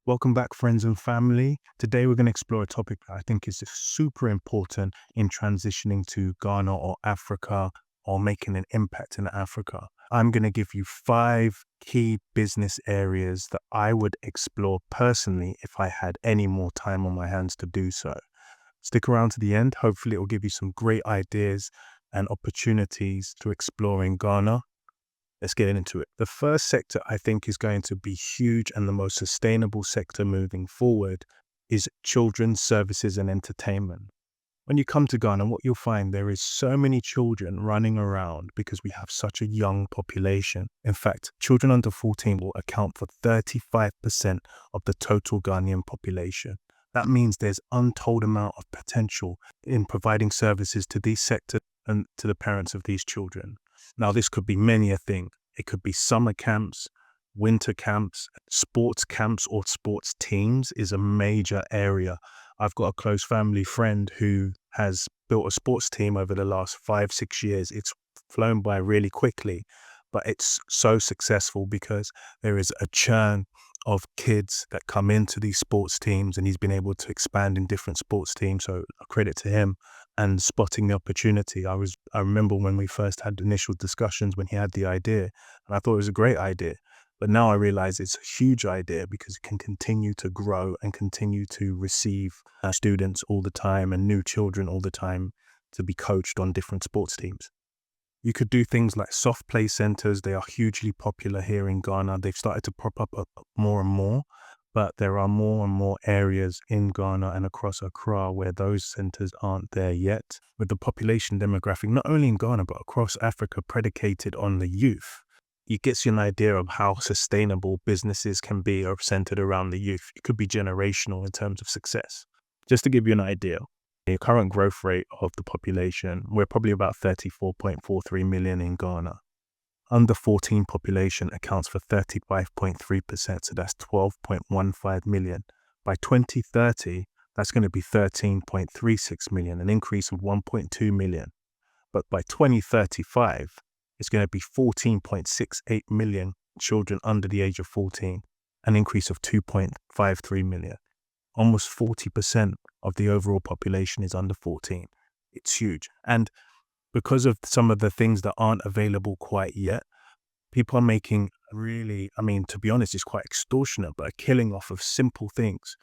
Welcome back, friends and family. Today, we're going to explore a topic that I think is just super important in transitioning to Ghana or Africa or making an impact in Africa. I'm going to give you 5 key business areas that I would explore personally if I had any more time on my hands to do so. Stick around to the end. Hopefully, it will give you some great ideas and opportunities to explore in Ghana. Let's get into it. The first sector I think is going to be huge and the most sustainable sector moving forward is children's services and entertainment. When you come to Ghana, what you'll find there is so many children running around because we have such a young population. In fact, children under 14 will account for 35% of the total Ghanaian population. That means there's untold amount of potential in providing services to these sectors and to the parents of these children. Now, this could be many a thing. It could be summer camps, winter camps, sports camps or sports teams is a major area. I've got a close family friend who has built a sports team over the last 5-6 years. It's flown by really quickly, but it's so successful because there is a churn of kids that come into these sports teams, and he's been able to expand in different sports teams. So a credit to him and spotting the opportunity. I remember when we first had initial discussions when he had the idea, and I thought it was a great idea. But now I realize it's a huge idea because it can continue to grow and continue to receive students all the time and new children all the time to be coached on different sports teams. You could do things like soft play centers. They are hugely popular here in Ghana. They've started to pop up more and more, but there are more and more areas in Ghana and across Accra where those centers aren't there yet. With the population demographic, not only in Ghana, but across Africa, predicated on the youth, it gets you an idea of how sustainable businesses can be or centered around the youth. It could be generational in terms of success. Just to give you an idea, the current growth rate of the population, we're probably about 34.43 million in Ghana. Under 14 population accounts for 35.3%, so that's 12.15 million. By 2030, that's going to be 13.36 million, an increase of 1.2 million. But by 2035, it's going to be 14.68 million children under the age of 14, an increase of 2.53 million. Almost 40% of the overall population is under 14. It's huge. And because of some of the things that aren't available quite yet, people are making really, to be honest, it's quite extortionate, but a killing off of simple things.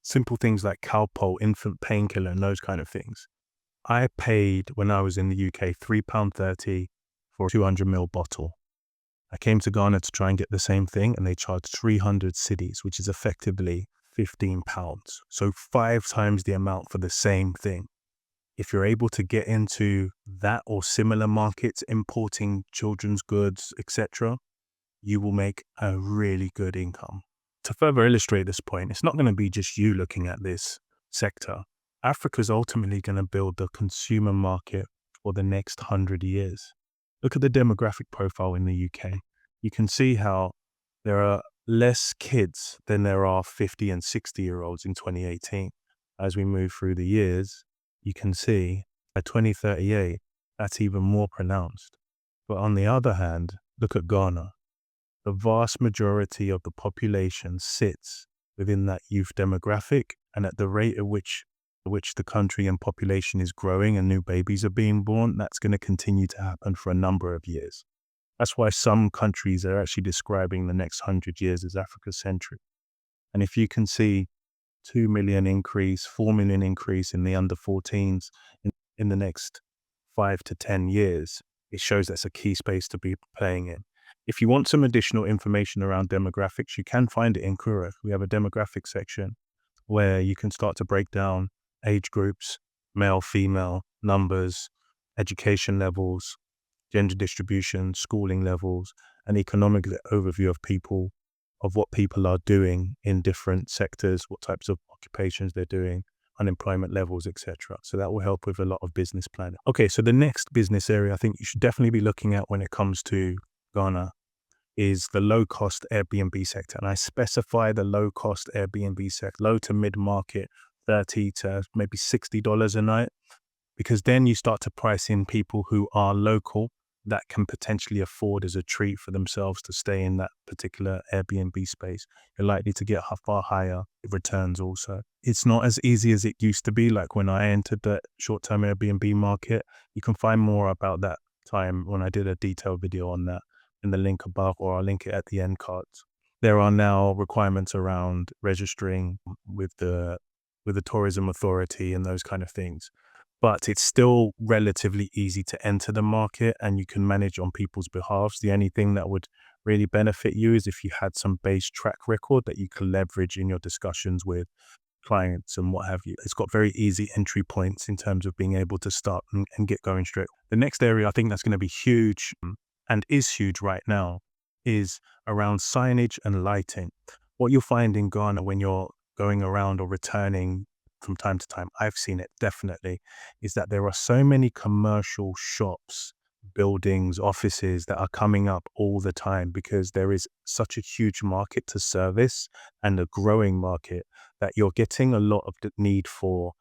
Simple things like Calpol, infant painkiller, and those kind of things. I paid, when I was in the UK, £3.30 for a 200ml bottle. I came to Ghana to try and get the same thing, and they charged 300 cedis, which is effectively £15. So 5 times the amount for the same thing. If you're able to get into that or similar markets, importing children's goods, etc., you will make a really good income. To further illustrate this point, it's not going to be just you looking at this sector. Africa's ultimately going to build the consumer market for the next 100 years. Look at the demographic profile in the UK. You can see how there are less kids than there are 50 and 60-year-olds in 2018. As we move through the years, you can see by 2038, that's even more pronounced. But on the other hand, look at Ghana. The vast majority of the population sits within that youth demographic, and at the rate at which the country and population is growing and new babies are being born, that's going to continue to happen for a number of years. That's why some countries are actually describing the next 100 years as Africa-centric. And if you can see 2 million increase, 4 million increase in the under 14s in the next 5 to 10 years, it shows that's a key space to be playing in. If you want some additional information around demographics, you can find it in Kura. We have a demographic section where you can start to break down age groups, male, female, numbers, education levels, gender distribution, schooling levels, an economic overview of what people are doing in different sectors, what types of occupations they're doing, unemployment levels, etc. So that will help with a lot of business planning. Okay, so the next business area I think you should definitely be looking at when it comes to Ghana is the low-cost Airbnb sector. And I specify the low-cost Airbnb sector, low to mid-market, $30 to maybe $60 a night, because then you start to price in people who are local that can potentially afford as a treat for themselves to stay in that particular Airbnb space, you're likely to get far higher returns also. It's not as easy as it used to be. Like when I entered the short-term Airbnb market, you can find more about that time when I did a detailed video on that in the link above, or I'll link it at the end cards. There are now requirements around registering with the tourism authority and those kind of things. But it's still relatively easy to enter the market, and you can manage on people's behalves. The only thing that would really benefit you is if you had some base track record that you can leverage in your discussions with clients and what have you. It's got very easy entry points in terms of being able to start and get going straight. The next area I think that's going to be huge, and is huge right now, is around signage and lighting. What you'll find in Ghana when you're going around or returning from time to time, I've seen it definitely, is that there are so many commercial shops, buildings, offices that are coming up all the time because there is such a huge market to service and a growing market, that you're getting a lot of the need for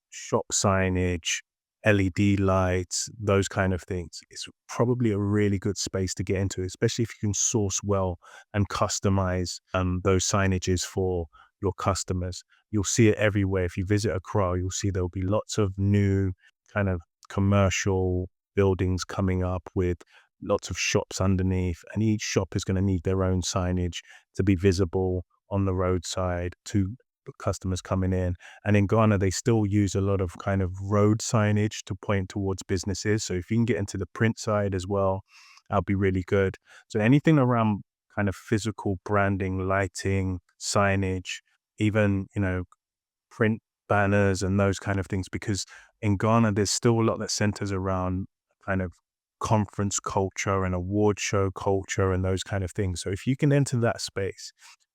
shop signage, LED lights, those kind of things. It's probably a really good space to get into, especially if you can source well and customize those signages for your customers. You'll see it everywhere. If you visit Accra, you'll see there'll be lots of new kind of commercial buildings coming up with lots of shops underneath, and each shop is going to need their own signage to be visible on the roadside to customers coming in. And in Ghana, they still use a lot of kind of road signage to point towards businesses. So if you can get into the print side as well, that'll be really good. So anything around kind of physical branding, lighting, signage, even, print banners and those kind of things, because in Ghana, there's still a lot that centers around kind of conference culture and award show culture and those kind of things. So if you can enter that space,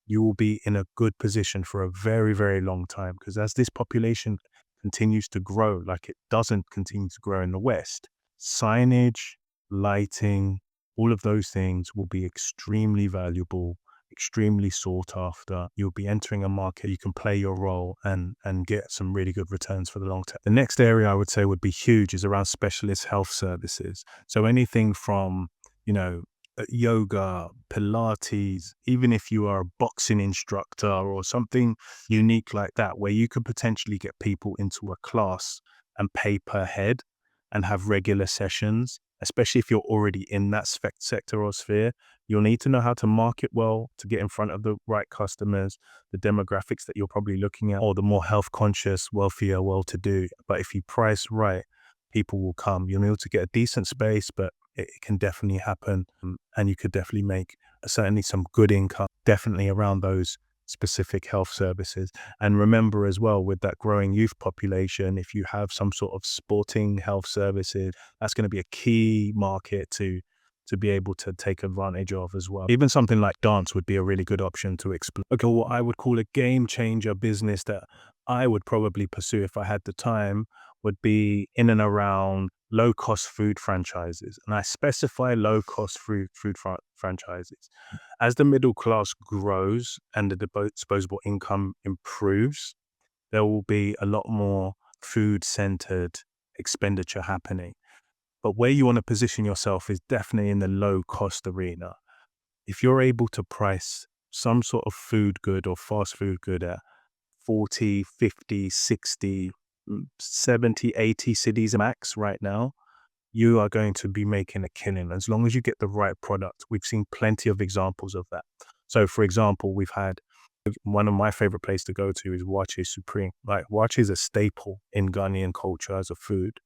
you will be in a good position for a very, very long time, because as this population continues to grow, like it doesn't continue to grow in the West, signage, lighting, all of those things will be extremely valuable, extremely sought after. You'll be entering a market, you can play your role and get some really good returns for the long term. The next area I would say would be huge is around specialist health services. So anything from, yoga, Pilates, even if you are a boxing instructor or something unique like that, where you could potentially get people into a class and pay per head and have regular sessions, especially if you're already in that sector or sphere. You'll need to know how to market well to get in front of the right customers, the demographics that you're probably looking at, or the more health conscious, wealthier, well-to-do. But if you price right, people will come. You'll be able to get a decent space, but it can definitely happen. And you could definitely make certainly some good income, definitely around those specific health services. And remember as well, with that growing youth population, if you have some sort of sporting health services, that's going to be a key market to be able to take advantage of as well. Even something like dance would be a really good option to explore. Okay, what I would call a game changer business that I would probably pursue if I had the time would be in and around low-cost food franchises. And I specify low-cost food franchises. As the middle class grows and the disposable income improves, there will be a lot more food-centered expenditure happening. But where you want to position yourself is definitely in the low-cost arena. If you're able to price some sort of food good or fast food good at 40, 50, 60, 70, 80 cities max right now, you are going to be making a killing as long as you get the right product. We've seen plenty of examples of that. So for example, we've had one of my favorite places to go to is Wache Supreme. Like Wache is a staple in Ghanaian culture as a food,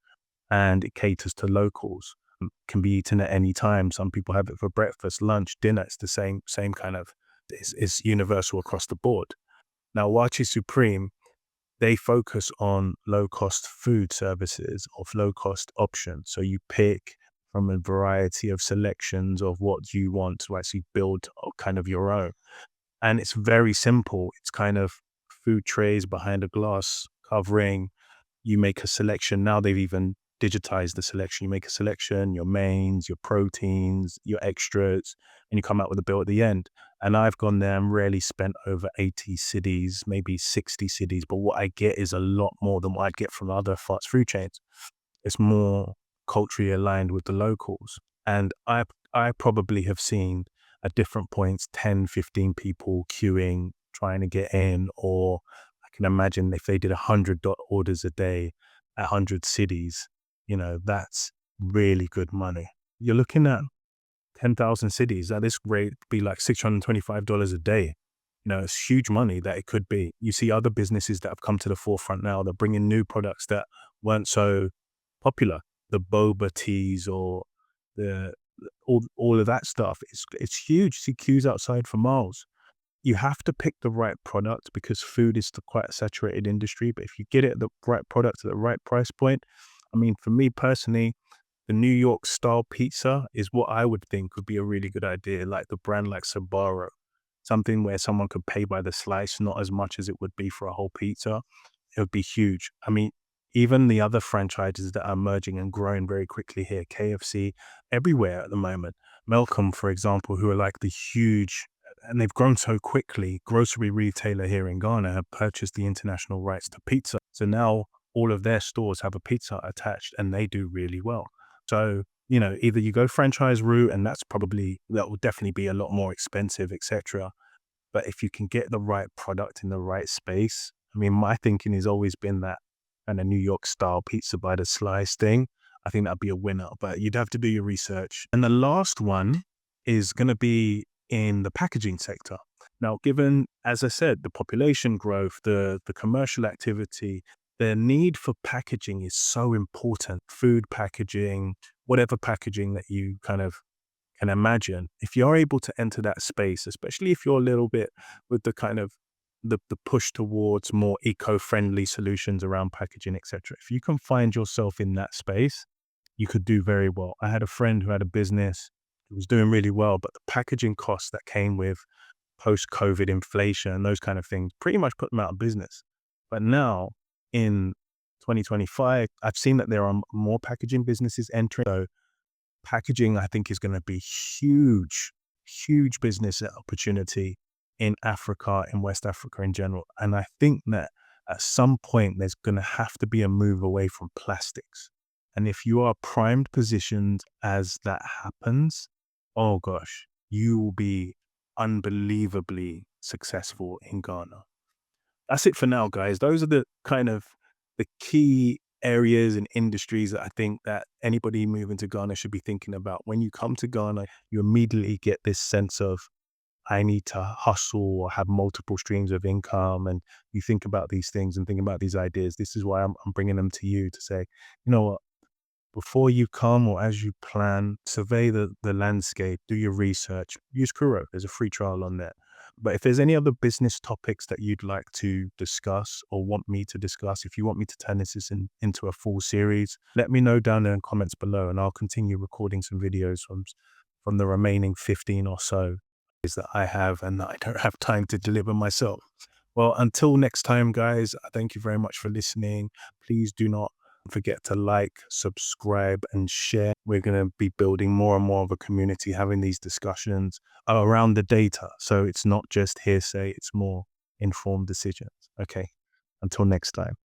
and it caters to locals. Can be eaten at any time. Some people have it for breakfast, lunch, dinner. It's the same kind of, it's universal across the board. Now, Wache Supreme, they focus on low-cost food services of low-cost options. So you pick from a variety of selections of what you want to actually build kind of your own. And it's very simple. It's kind of food trays behind a glass covering. You make a selection. Now they've even digitized the selection. You make a selection, your mains, your proteins, your extras, and you come out with a bill at the end. And I've gone there and rarely spent over 80 cities, maybe 60 cities. But what I get is a lot more than what I'd get from other fast food chains. It's more culturally aligned with the locals. And I probably have seen at different points 10, 15 people queuing, trying to get in, or I can imagine if they did 100 orders a day at 100 cities, that's really good money. You're looking at 10,000 cities. At this rate, be like $625 a day. It's huge money that it could be. You see other businesses that have come to the forefront now. They're bringing new products that weren't so popular. The boba teas or the all of that stuff. It's huge. See queues outside for miles. You have to pick the right product because food is quite a saturated industry. But if you get it the right product at the right price point, I mean, for me personally, the New York style pizza is what I would think would be a really good idea, like the brand like Sbarro, something where someone could pay by the slice, not as much as it would be for a whole pizza. It would be huge. I mean, even the other franchises that are emerging and growing very quickly here, KFC, everywhere at the moment. Malcolm, for example, who are like the huge, and they've grown so quickly, grocery retailer here in Ghana have purchased the international rights to pizza. So now all of their stores have a pizza attached and they do really well. So, either you go franchise route and that will definitely be a lot more expensive, etc. But if you can get the right product in the right space, I mean, my thinking has always been that kind of New York style pizza by the slice thing. I think that'd be a winner, but you'd have to do your research. And the last one is going to be in the packaging sector. Now, given, as I said, the population growth, the commercial activity, the need for packaging is so important. Food packaging, whatever packaging that you kind of can imagine. If you're able to enter that space, especially if you're a little bit with the kind of the push towards more eco-friendly solutions around packaging, etc. If you can find yourself in that space, you could do very well. I had a friend who had a business who was doing really well, but the packaging costs that came with post-COVID inflation and those kind of things pretty much put them out of business. But now in 2025, I've seen that there are more packaging businesses entering. So packaging, I think, is going to be huge, huge business opportunity in Africa, in West Africa in general. And I think that at some point, there's going to have to be a move away from plastics. And if you are primed positioned as that happens, oh gosh, you will be unbelievably successful in Ghana. That's it for now, guys. Those are the kind of the key areas and industries that I think that anybody moving to Ghana should be thinking about. When you come to Ghana, you immediately get this sense of, I need to hustle or have multiple streams of income. And you think about these things and think about these ideas. This is why I'm bringing them to you to say, you know what, before you come or as you plan, survey the landscape, do your research, use Kuro. There's a free trial on there. But if there's any other business topics that you'd like to discuss or want me to discuss, if you want me to turn this into a full series, let me know down there in comments below and I'll continue recording some videos from the remaining 15 or so that I have and that I don't have time to deliver myself. Well, until next time, guys, thank you very much for listening. Please do not forget to like, subscribe, and share. We're going to be building more and more of a community, having these discussions around the data. So it's not just hearsay, it's more informed decisions. Okay, until next time.